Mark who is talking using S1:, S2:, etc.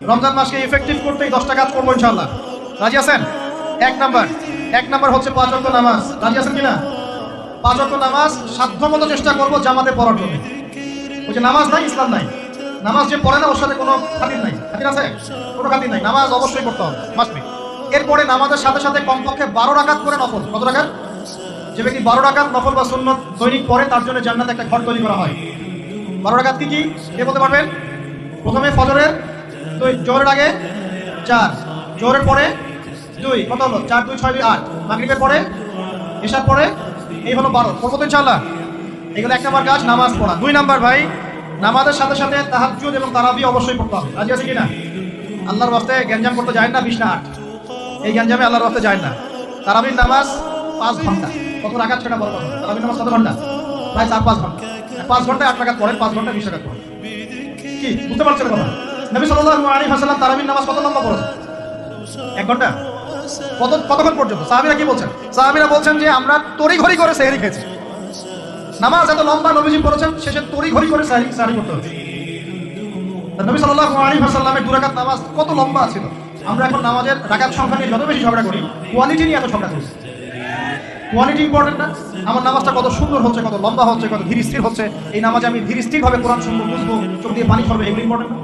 S1: রমজান মাসকে ইফেক্টিভ করতেই 10টা কাজ করবো ইনশাআল্লাহ। রাজি আছেন? এক নাম্বার হচ্ছে 5 ওয়াক্ত নামাজ। রাজি আছেন কিনা? 5 ওয়াক্ত নামাজ সাধ্যমতো চেষ্টা করবো জামাতে পড়ার জন্য। ওই যে নামাজ নাই ইসলাম নাই, নামাজ যে পড়ে না ওর সাথে কোনো খাতির নাই। খাতির আছে? কোনো খাতির নাই। নামাজ অবশ্যই পড়তে হবে, মাস্ট বি। এরপরে নামাজের সাথে সাথে কমপক্ষে 12 রাকাত করে নফল। কত রাকাত? যে ব্যক্তি 12 রাকাত নফল বা সুন্নত দৈনিক পড়ে তার জন্য জান্নাতে একটা ঘর তৈরি করা হয়। 12 রাকাত কি কি কে বলতে পারবেন? প্রথমে ফজরের 2, জোহরের আগে 4, জোহরের পরে 2, কত হলো? 4 2 6 2 8, মাগরিবের পরে, ইশার পরে, এই হলো 12। পড়বো তো ইনশাআল্লাহ। এগুলো 1 নাম্বার কাজ, নামাজ পড়া। 2 নাম্বার ভাই, নামাজের সাথে সাথে তাহাজ্জুদ এবং তারাবি অবশ্যই পড়তে হবে। রাজি আছে কিনা? আল্লাহর ওয়াস্তে গ্যাঞ্জাম করতে যায় না 20 না 8, এই গ্যাঞ্জামে আল্লাহর ওয়াস্তে যায় না। তারাবির নামাজ 5 ঘন্টা। কত রাকাত সেটা বড় কথা। তারাবির নামাজ কত ঘন্টা? প্রায় 4-5 ঘন্টা। 5 ঘন্টায় 8 রাকাত পড়েন, 5 ঘন্টায় 20 রাকাত পড়েন। কি বুঝতে পারছেন কথা? নবী সাল্লাল্লাহু আলাইহি ওয়াসাল্লাম তারাবির নামাজ কত লম্বা পড়েছেন? 1 ঘন্টা। কতক্ষণ পর্যন্ত? সাহাবীরা কি বলছেন? সাহাবীরা বলছেন যে আমরা তড়িঘড়ি করে সেহরি খেয়েছি। নামাজ এত লম্বা নবীজি পড়েছেন, শেষে তড়িঘড়ি করে সেহরি করতে হয়েছে। নবী সাল্লাল্লাহু আলাইহি ওয়াসাল্লামের 2 রাকাত নামাজ কত লম্বা ছিল। আমরা এখন নামাজের রাকাত সংখ্যা নিয়ে যত বেশি ঝগড়া করি, কোয়ালিটি নিয়ে এত ঝগড়া করি। কোয়ালিটি ইম্পর্টেন্ট না? আমার নামাজটা কত সুন্দর হচ্ছে, কত লম্বা হচ্ছে, কত ধীর স্থির হচ্ছে, এই নামাজে আমি ধীর স্থির ভাবে কোরআন শুনবো, বুঝবো, চোখ দিয়ে পানি ঝরবে, এগুলো ইম্পর্টেন্ট না?